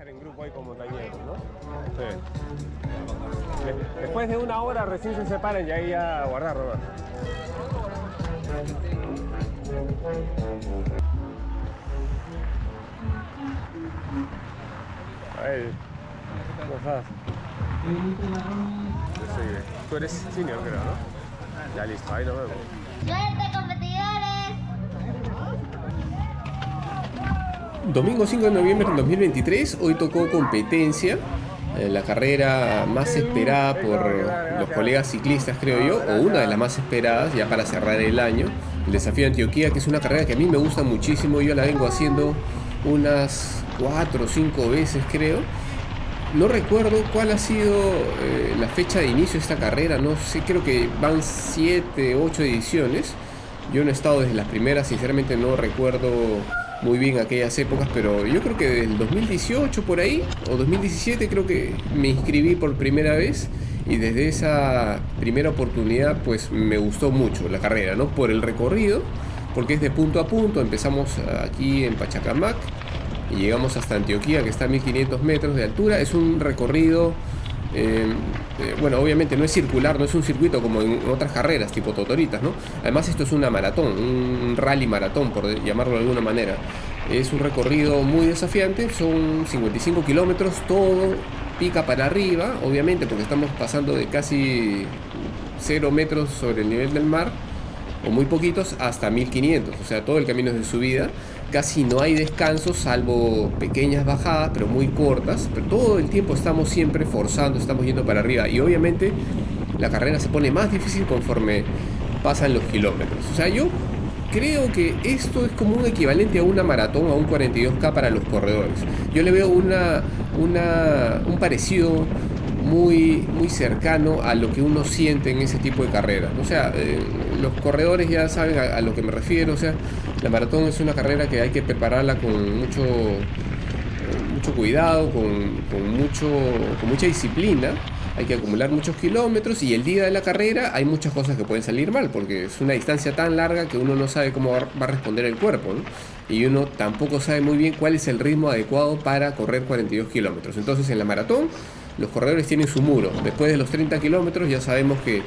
hacer en grupo ahí con montañeros, ¿no? Sí. Después de una hora recién se separan y ahí ya a guardar, Roberto. Ahí, ¿cómo estás? Yo soy, tú eres senior, creo, ¿no? Ya listo, ahí nos vemos. ¡Suerte, competidores! Domingo 5 de noviembre del 2023, hoy tocó competencia, la carrera más esperada por los colegas ciclistas, creo yo, o una de las más esperadas ya para cerrar el año, el Desafío Antioquia, que es una carrera que a mí me gusta muchísimo. Yo la vengo haciendo unas 4 o 5 veces, creo. No recuerdo cuál ha sido la fecha de inicio de esta carrera, no sé, creo que van 7, 8 ediciones. Yo no he estado desde las primeras, sinceramente no recuerdo muy bien aquellas épocas, pero yo creo que desde el 2018 por ahí, o 2017 creo que me inscribí por primera vez, y desde esa primera oportunidad pues me gustó mucho la carrera, ¿no? Por el recorrido, porque es de punto a punto. Empezamos aquí en Pachacamac y llegamos hasta Antioquia, que está a 1500 metros de altura. Es un recorrido, bueno, obviamente no es circular, no es un circuito como en otras carreras tipo Totoritas, ¿no? Además esto es una maratón, un rally maratón, por llamarlo de alguna manera. Es un recorrido muy desafiante, son 55 kilómetros, todo pica para arriba, obviamente, porque estamos pasando de casi 0 metros sobre el nivel del mar, o muy poquitos, hasta 1500, o sea, todo el camino es de subida. Casi no hay descansos, salvo pequeñas bajadas, pero muy cortas, pero todo el tiempo estamos siempre forzando, estamos yendo para arriba, y obviamente la carrera se pone más difícil conforme pasan los kilómetros. O sea, yo creo que esto es como un equivalente a una maratón, a un 42K para los corredores. Yo le veo un parecido muy cercano a lo que uno siente en ese tipo de carreras. O sea, los corredores ya saben a lo que me refiero. O sea, la maratón es una carrera que hay que prepararla con mucho cuidado, con mucha disciplina. Hay que acumular muchos kilómetros, y el día de la carrera hay muchas cosas que pueden salir mal, porque es una distancia tan larga que uno no sabe cómo va a responder el cuerpo, ¿no? Y uno tampoco sabe muy bien cuál es el ritmo adecuado para correr 42 kilómetros. Entonces en la maratón los corredores tienen su muro. Después de los 30 kilómetros ya sabemos que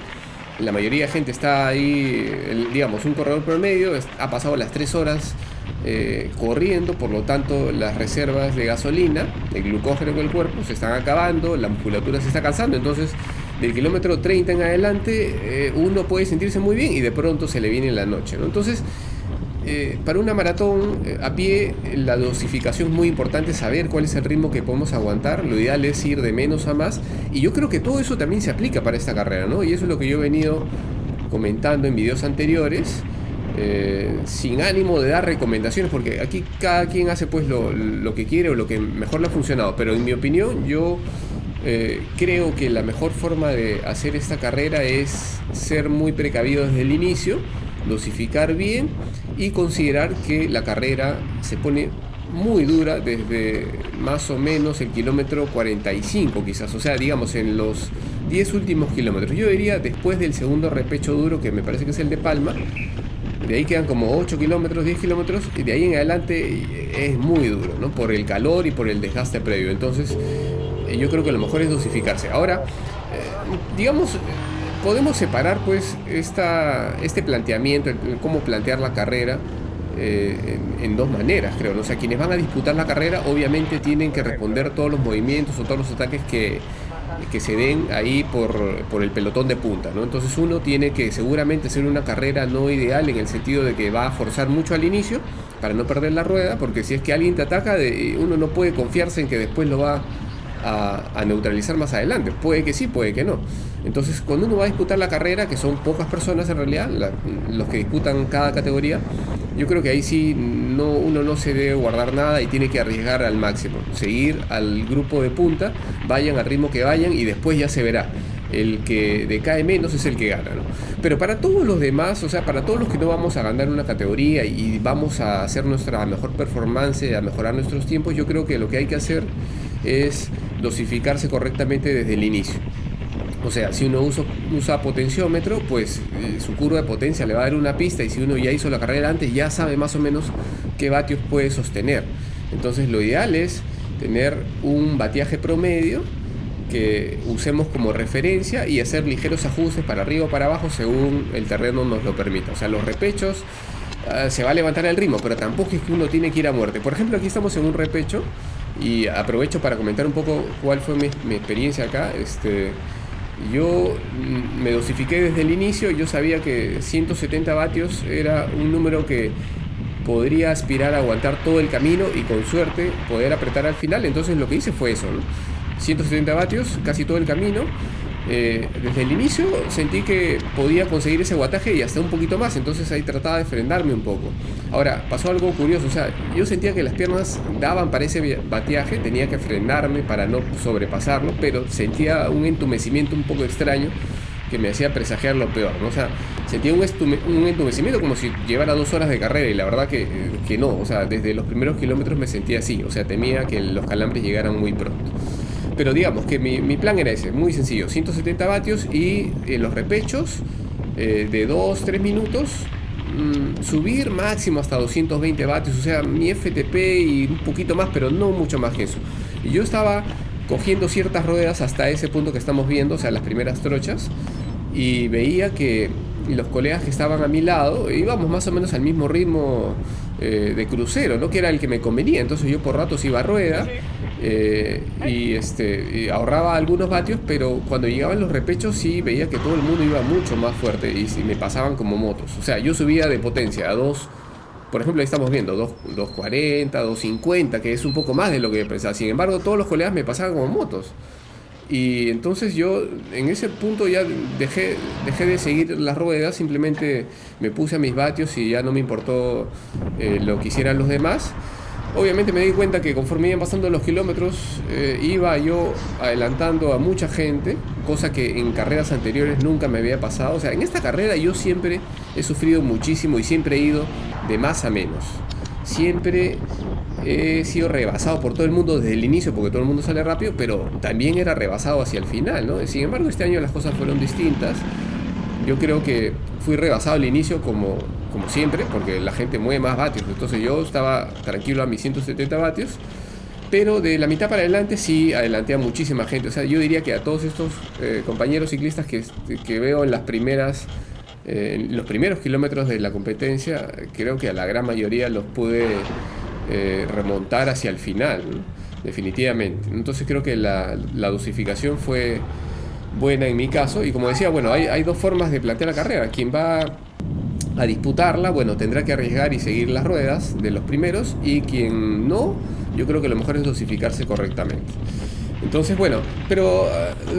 la mayoría de gente está ahí, digamos, un corredor promedio ha pasado las 3 horas corriendo, por lo tanto las reservas de gasolina, de glucógeno en el cuerpo se están acabando, la musculatura se está cansando. Entonces del kilómetro 30 en adelante uno puede sentirse muy bien y de pronto se le viene la noche, ¿no? Entonces para una maratón a pie, la dosificación es muy importante, saber cuál es el ritmo que podemos aguantar. Lo ideal es ir de menos a más, y yo creo que todo eso también se aplica para esta carrera, ¿no? Y eso es lo que yo he venido comentando en videos anteriores, sin ánimo de dar recomendaciones, porque aquí cada quien hace pues lo que quiere o lo que mejor le ha funcionado. Pero en mi opinión, yo creo que la mejor forma de hacer esta carrera es ser muy precavido desde el inicio, dosificar bien y considerar que la carrera se pone muy dura desde más o menos el kilómetro 45 quizás, o sea, digamos en los 10 últimos kilómetros. Yo diría después del segundo repecho duro, que me parece que es el de Palma. De ahí quedan como 8 kilómetros, 10 kilómetros, y de ahí en adelante es muy duro, ¿no? Por el calor y por el desgaste previo. Entonces yo creo que lo mejor es dosificarse. Ahora, digamos, podemos separar pues este planteamiento, cómo plantear la carrera en dos maneras, creo, ¿no? O sea, quienes van a disputar la carrera obviamente tienen que responder todos los movimientos o todos los ataques que se den ahí por el pelotón de punta, ¿no? Entonces uno tiene que seguramente hacer una carrera no ideal, en el sentido de que va a forzar mucho al inicio para no perder la rueda, porque si es que alguien te ataca, uno no puede confiarse en que después lo va a neutralizar más adelante. Puede que sí, puede que no. Entonces cuando uno va a disputar la carrera, que son pocas personas en realidad los que disputan cada categoría, yo creo que ahí sí uno no se debe guardar nada y tiene que arriesgar al máximo, seguir al grupo de punta, vayan al ritmo que vayan, y después ya se verá. El que decae menos es el que gana, ¿no? Pero para todos los demás, o sea, para todos los que no vamos a ganar una categoría y vamos a hacer nuestra mejor performance, a mejorar nuestros tiempos, yo creo que lo que hay que hacer es dosificarse correctamente desde el inicio. O sea, si uno usa potenciómetro, pues su curva de potencia le va a dar una pista, y si uno ya hizo la carrera antes, ya sabe más o menos qué vatios puede sostener. Entonces lo ideal es tener un bateaje promedio que usemos como referencia y hacer ligeros ajustes para arriba o para abajo según el terreno nos lo permita. O sea, los repechos se va a levantar el ritmo, pero tampoco es que uno tiene que ir a muerte. Por ejemplo, aquí estamos en un repecho y aprovecho para comentar un poco cuál fue mi experiencia acá. Yo me dosifiqué desde el inicio. Yo sabía que 170 vatios era un número que podría aspirar a aguantar todo el camino y con suerte poder apretar al final. Entonces lo que hice fue eso, ¿no? 170 vatios casi todo el camino. Desde el inicio sentí que podía conseguir ese wattaje y hasta un poquito más, entonces ahí trataba de frenarme un poco. Ahora, pasó algo curioso, o sea, yo sentía que las piernas daban para ese bateaje, tenía que frenarme para no sobrepasarlo, pero sentía un entumecimiento un poco extraño que me hacía presagiar lo peor, ¿no? O sea, sentía un entumecimiento como si llevara 2 horas de carrera y la verdad que no, o sea, desde los primeros kilómetros me sentía así, o sea, temía que los calambres llegaran muy pronto. Pero digamos que mi plan era ese, muy sencillo, 170 vatios y en los repechos de 2-3 minutos subir máximo hasta 220 vatios, o sea, mi FTP y un poquito más, pero no mucho más que eso. Y yo estaba cogiendo ciertas ruedas hasta ese punto que estamos viendo, o sea, las primeras trochas, y veía que los colegas que estaban a mi lado íbamos más o menos al mismo ritmo de crucero, ¿no? Que era el que me convenía. Entonces yo por ratos iba a rueda y ahorraba algunos vatios, pero cuando llegaban los repechos sí veía que todo el mundo iba mucho más fuerte y me pasaban como motos. O sea, yo subía de potencia a 2, por ejemplo, ahí estamos viendo 240, 250, que es un poco más de lo que pensaba. Sin embargo, todos los colegas me pasaban como motos. Y entonces yo en ese punto ya dejé de seguir las ruedas, simplemente me puse a mis vatios y ya no me importó lo que hicieran los demás. Obviamente me di cuenta que conforme iban pasando los kilómetros iba yo adelantando a mucha gente, cosa que en carreras anteriores nunca me había pasado. O sea, en esta carrera yo siempre he sufrido muchísimo y siempre he ido de más a menos. Siempre he sido rebasado por todo el mundo desde el inicio, porque todo el mundo sale rápido, pero también era rebasado hacia el final, ¿no? Sin embargo, este año las cosas fueron distintas. Yo creo que fui rebasado al inicio como siempre, porque la gente mueve más vatios. Entonces yo estaba tranquilo a mis 170 vatios, pero de la mitad para adelante sí adelanté a muchísima gente. O sea, yo diría que a todos estos compañeros ciclistas que veo en los primeros kilómetros de la competencia, creo que a la gran mayoría los pude remontar hacia el final, ¿no? Definitivamente. Entonces creo que la dosificación fue buena en mi caso, y como decía, bueno, hay dos formas de plantear la carrera. Quien va a disputarla, bueno, tendrá que arriesgar y seguir las ruedas de los primeros, y quien no, yo creo que lo mejor es dosificarse correctamente. Entonces, bueno, pero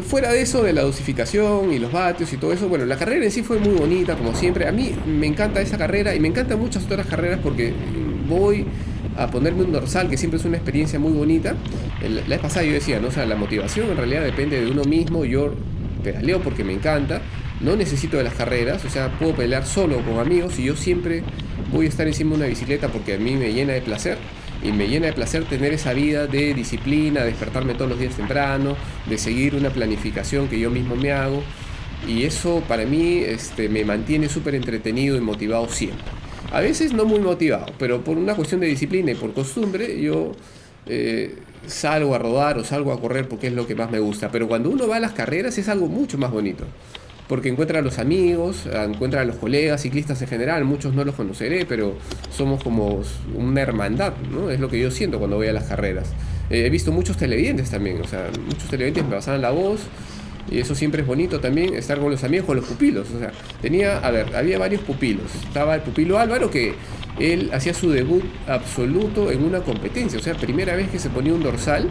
fuera de eso, de la dosificación y los vatios y todo eso, bueno, la carrera en sí fue muy bonita, como siempre. A mí me encanta esa carrera y me encantan muchas otras carreras porque voy a ponerme un dorsal, que siempre es una experiencia muy bonita. La vez pasada yo decía, ¿no? O sea, la motivación en realidad depende de uno mismo. Yo pedaleo porque me encanta, no necesito de las carreras, o sea, puedo pelear solo con amigos y yo siempre voy a estar encima de una bicicleta porque a mí me llena de placer. Y me llena de placer tener esa vida de disciplina, despertarme todos los días temprano, de seguir una planificación que yo mismo me hago. Y eso para mí me mantiene súper entretenido y motivado siempre. A veces no muy motivado, pero por una cuestión de disciplina y por costumbre yo salgo a rodar o salgo a correr porque es lo que más me gusta. Pero cuando uno va a las carreras es algo mucho más bonito, porque encuentra a los amigos, encuentra a los colegas ciclistas en general. Muchos no los conoceré, pero somos como una hermandad, ¿no? Es lo que yo siento cuando voy a las carreras. He visto muchos televidentes también, o sea, muchos televidentes me pasaban la voz, y eso siempre es bonito también, estar con los amigos, con los pupilos. O sea, había varios pupilos. Estaba el pupilo Álvaro, que él hacía su debut absoluto en una competencia, o sea, primera vez que se ponía un dorsal,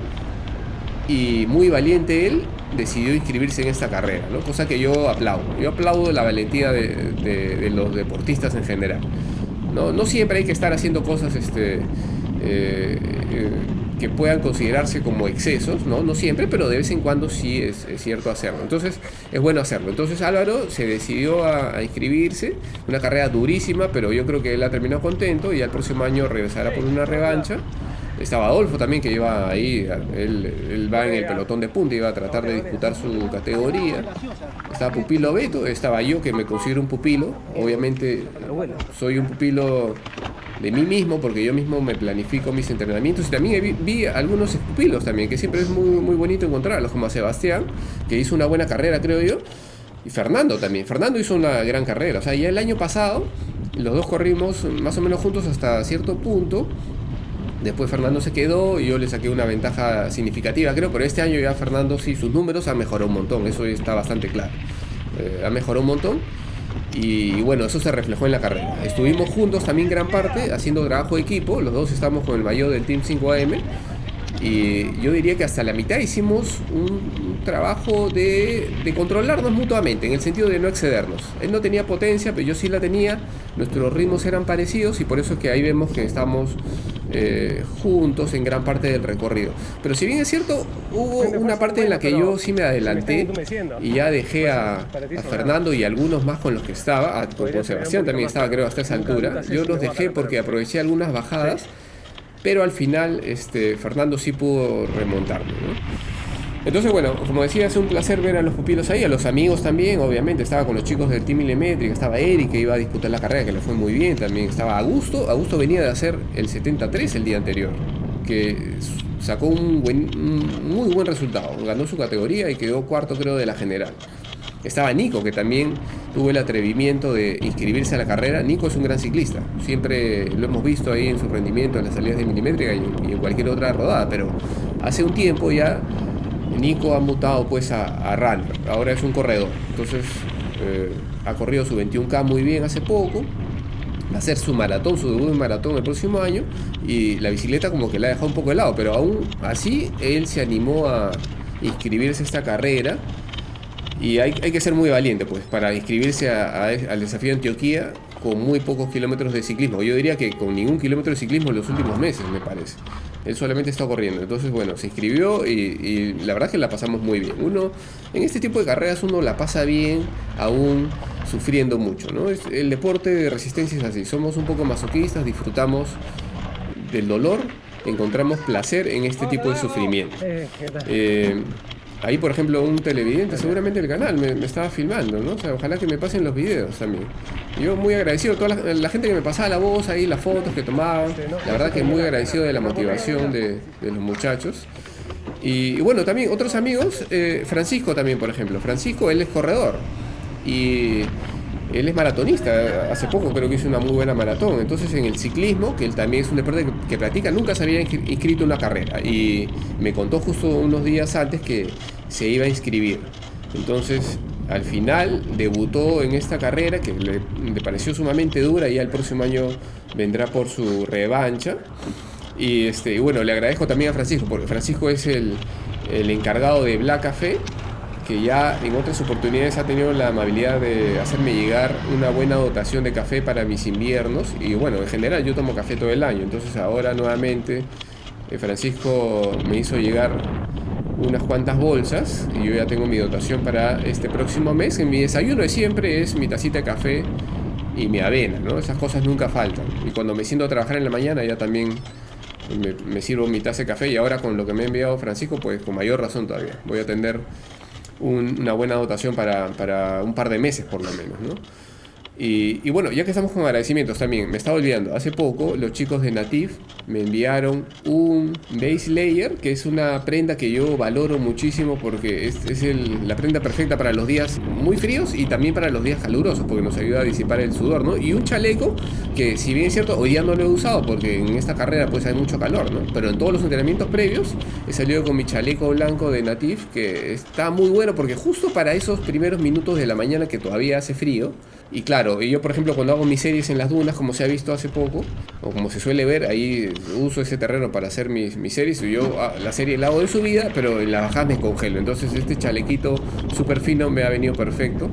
y muy valiente él, decidió inscribirse en esta carrera, ¿no? Cosa que yo aplaudo. Yo aplaudo la valentía de los deportistas en general. No siempre hay que estar haciendo cosas que puedan considerarse como excesos, no siempre, pero de vez en cuando sí es cierto hacerlo. Entonces es bueno hacerlo. Entonces Álvaro se decidió a inscribirse, una carrera durísima, pero yo creo que él ha terminado contento y ya el próximo año regresará por una revancha. Estaba Adolfo también, que iba ahí, él va en el pelotón de punta, iba a tratar de disputar su categoría. Estaba Pupilo Beto, estaba yo, que me considero un pupilo. Obviamente soy un pupilo de mí mismo, porque yo mismo me planifico mis entrenamientos, y también vi algunos pupilos también, que siempre es muy, muy bonito encontrarlos, como a Sebastián, que hizo una buena carrera, creo yo, y Fernando también. Fernando hizo una gran carrera, o sea, ya el año pasado los dos corrimos más o menos juntos hasta cierto punto. Después Fernando se quedó y yo le saqué una ventaja significativa, creo, pero este año ya Fernando sí, sus números han mejorado un montón, eso está bastante claro. Ha mejorado un montón y bueno, eso se reflejó en la carrera. Estuvimos juntos también gran parte haciendo trabajo de equipo, los dos estamos con el maillot del Team 5AM y yo diría que hasta la mitad hicimos un trabajo de controlarnos mutuamente, en el sentido de no excedernos. Él no tenía potencia, pero yo sí la tenía, nuestros ritmos eran parecidos y por eso es que ahí vemos que estamos juntos en gran parte del recorrido. Pero si bien es cierto, hubo una parte en la que yo sí me adelanté y ya dejé a Fernando y algunos más con los que estaba, con Sebastián también estaba, creo, hasta esa altura. Yo los dejé porque aproveché algunas bajadas, pero al final Fernando sí pudo remontarme, ¿no? Entonces, bueno, como decía, es un placer ver a los pupilos ahí, a los amigos también, obviamente. Estaba con los chicos del Team Milimétrica, estaba Eric, que iba a disputar la carrera, que le fue muy bien también. Estaba Augusto. Augusto venía de hacer el 73 el día anterior, que sacó un muy buen resultado. Ganó su categoría y quedó cuarto, creo, de la general. Estaba Nico, que también tuvo el atrevimiento de inscribirse a la carrera. Nico es un gran ciclista, siempre lo hemos visto ahí en su rendimiento en las salidas de Milimétrica y en cualquier otra rodada, pero hace un tiempo ya Nico ha mutado pues a runner, ahora es un corredor. Entonces ha corrido su 21K muy bien hace poco, va a hacer su maratón, su debut en maratón el próximo año, y la bicicleta como que la ha dejado un poco de lado, pero aún así él se animó a inscribirse a esta carrera. Y hay que ser muy valiente pues para inscribirse al desafío de Antioquia con muy pocos kilómetros de ciclismo. Yo diría que con ningún kilómetro de ciclismo en los últimos meses, me parece. Él solamente está corriendo. Entonces, bueno, se inscribió y la verdad es que la pasamos muy bien. Uno, en este tipo de carreras uno la pasa bien, aún sufriendo mucho, ¿no? El deporte de resistencia es así. Somos un poco masoquistas, disfrutamos del dolor, encontramos placer en este tipo de sufrimiento. Ahí, por ejemplo, un televidente, seguramente el canal, me estaba filmando, ¿no? O sea, ojalá que me pasen los videos también. Yo muy agradecido a toda la gente que me pasaba la voz ahí, las fotos que tomaban. La verdad que muy agradecido de la motivación de los muchachos. Y bueno, también otros amigos, Francisco también, por ejemplo. Francisco, él es corredor y él es maratonista. Hace poco creo que hizo una muy buena maratón. Entonces en el ciclismo, que él también es un deporte que practica, nunca se había inscrito en una carrera. Y me contó justo unos días antes que se iba a inscribir. Entonces al final debutó en esta carrera que le pareció sumamente dura y ya el próximo año vendrá por su revancha. Y bueno, le agradezco también a Francisco, porque Francisco es el encargado de Black Café, que ya en otras oportunidades ha tenido la amabilidad de hacerme llegar una buena dotación de café para mis inviernos. Y bueno, en general yo tomo café todo el año, entonces ahora nuevamente Francisco me hizo llegar unas cuantas bolsas y yo ya tengo mi dotación para este próximo mes. En mi desayuno de siempre es mi tacita de café y mi avena, ¿no? Esas cosas nunca faltan. Y cuando me siento a trabajar en la mañana ya también me sirvo mi taza de café, y ahora con lo que me ha enviado Francisco, pues con mayor razón todavía. Voy a tener una buena dotación para un par de meses por lo menos, ¿no? Y bueno, ya que estamos con agradecimientos también, me estaba olvidando, hace poco los chicos de Native me enviaron un base layer, que es una prenda que yo valoro muchísimo porque es la prenda perfecta para los días muy fríos y también para los días calurosos, porque nos ayuda a disipar el sudor, ¿no? Y un chaleco que, si bien es cierto, hoy día no lo he usado porque en esta carrera pues hay mucho calor, ¿no? Pero en todos los entrenamientos previos he salido con mi chaleco blanco de Native, que está muy bueno porque justo para esos primeros minutos de la mañana que todavía hace frío. Y claro, yo por ejemplo cuando hago mis series en las dunas, como se ha visto hace poco, o como se suele ver, ahí uso ese terreno para hacer mis series. Yo la serie la hago de subida, pero en la bajada me congelo. Entonces este chalequito súper fino me ha venido perfecto.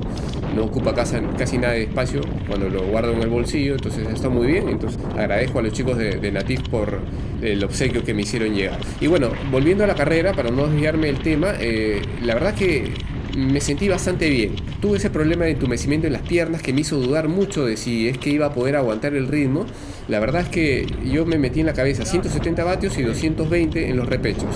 No ocupa casi nada de espacio cuando lo guardo en el bolsillo, entonces está muy bien. Entonces agradezco a los chicos de Native por el obsequio que me hicieron llegar. Y bueno, volviendo a la carrera, para no desviarme del tema, la verdad que me sentí bastante bien. Tuve ese problema de entumecimiento en las piernas que me hizo dudar mucho de si es que iba a poder aguantar el ritmo. La verdad es que yo me metí en la cabeza 170 vatios y 220 en los repechos.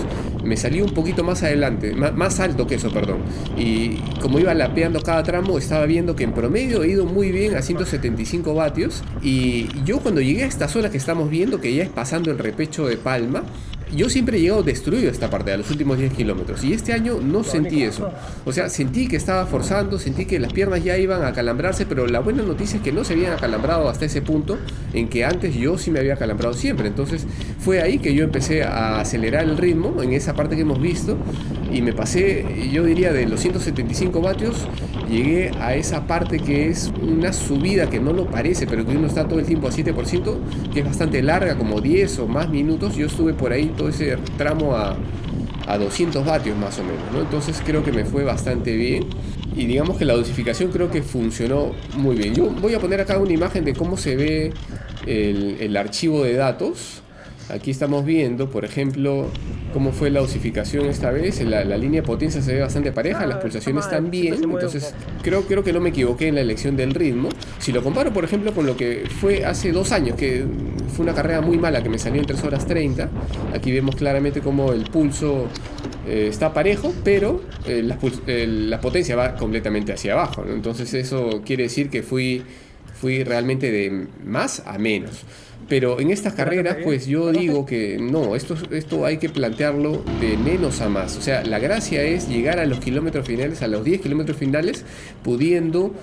Me salí un poquito más adelante, más alto que eso, perdón. Y como iba lapeando cada tramo, estaba viendo que en promedio he ido muy bien a 175 vatios. Y yo cuando llegué a esta zona que estamos viendo, que ya es pasando el repecho de Palma, yo siempre he llegado destruido a esta parte, a los últimos 10 kilómetros. Y este año no sentí eso. O sea, sentí que estaba forzando, sentí que las piernas ya iban a acalambrarse, pero la buena noticia es que no se habían acalambrado hasta ese punto en que antes yo sí me había acalambrado siempre. Entonces fue ahí que yo empecé a acelerar el ritmo en esa parte que hemos visto y me pasé, yo diría, de los 175 vatios, llegué a esa parte que es una subida que no lo parece, pero que uno está todo el tiempo a 7%, que es bastante larga, como 10 o más minutos. Yo estuve por ahí todo ese tramo a 200 vatios más o menos, ¿no? Entonces creo que me fue bastante bien y digamos que la dosificación creo que funcionó muy bien. Yo voy a poner acá una imagen de cómo se ve el archivo de datos. Aquí estamos viendo, por ejemplo, cómo fue la dosificación esta vez. La línea de potencia se ve bastante pareja, las pulsaciones también. Entonces creo que no me equivoqué en la elección del ritmo. Si lo comparo, por ejemplo, con lo que fue hace 2 años, que fue una carrera muy mala que me salió en 3 horas 30. Aquí vemos claramente cómo el pulso está parejo, pero la potencia va completamente hacia abajo, ¿no? Entonces eso quiere decir que fui realmente de más a menos. Pero en estas carreras, pues yo digo que no, esto hay que plantearlo de menos a más. O sea, la gracia es llegar a los kilómetros finales, a los 10 kilómetros finales, pudiendo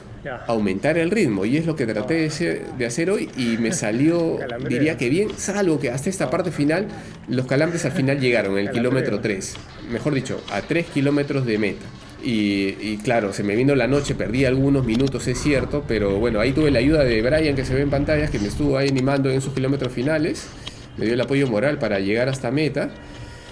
aumentar el ritmo. Y es lo que traté de hacer hoy y me salió, diría que bien, salvo que hasta esta parte final, los calambres al final llegaron, en el kilómetro 3. Mejor dicho, a 3 kilómetros de meta. Y claro, se me vino la noche, perdí algunos minutos, es cierto, pero bueno, ahí tuve la ayuda de Brian, que se ve en pantallas, que me estuvo ahí animando en sus kilómetros finales, me dio el apoyo moral para llegar hasta meta.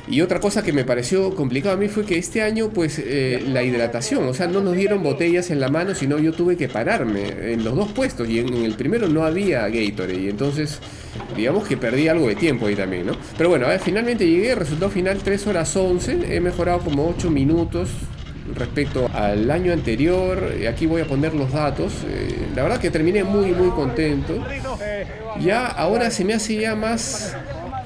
Y otra cosa que me pareció complicado a mí fue que este año, pues, la hidratación, o sea, no nos dieron botellas en la mano, sino yo tuve que pararme en los 2 puestos, y en el primero no había Gatorade, y entonces, digamos que perdí algo de tiempo ahí también, ¿no? Pero bueno, finalmente llegué, resultado final 3 horas 11, he mejorado como 8 minutos respecto al año anterior. Aquí voy a poner los datos. La verdad que terminé muy contento. Ya ahora se me hace ya más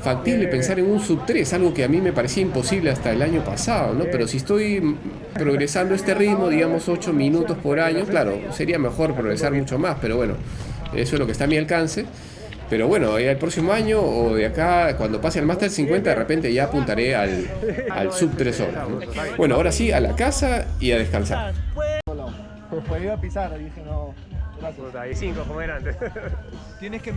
factible pensar en un sub 3, algo que a mí me parecía imposible hasta el año pasado, ¿no? Pero si estoy progresando este ritmo, digamos 8 minutos por año, claro, sería mejor progresar mucho más, pero bueno, eso es lo que está a mi alcance. Pero bueno, el próximo año o de acá, cuando pase el Master 50, de repente ya apuntaré al sub 3 horas, ¿no? Bueno, ahora sí, a la casa y a descansar. Pues iba a pisar, dije no, gracias. Puta, y 5 como era antes. Tienes que